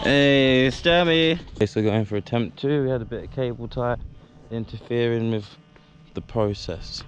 Hey, Stammy. Okay, so going for attempt 2. We had a bit of cable tie interfering with the process.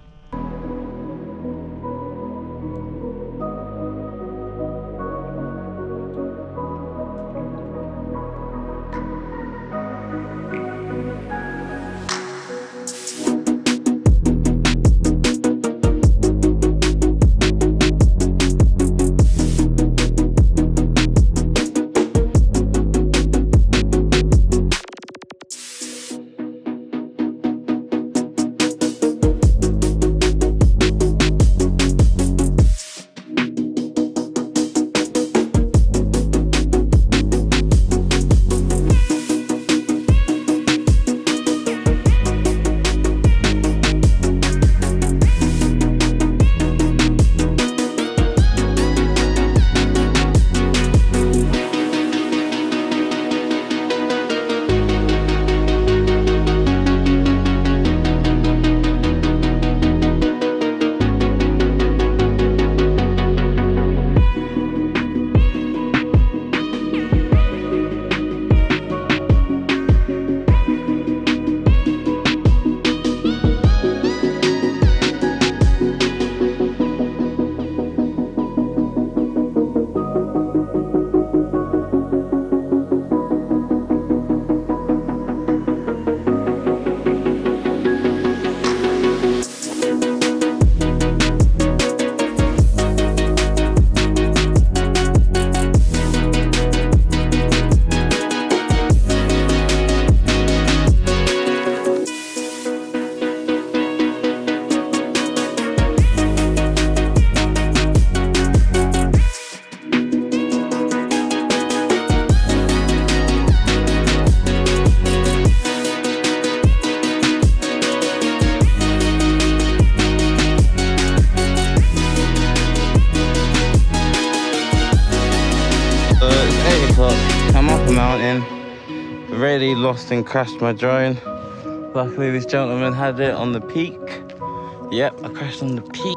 It's 8 o'clock, I'm up a mountain, really lost and crashed my drone. Luckily this gentleman had it on the peak. Yep, I crashed on the peak.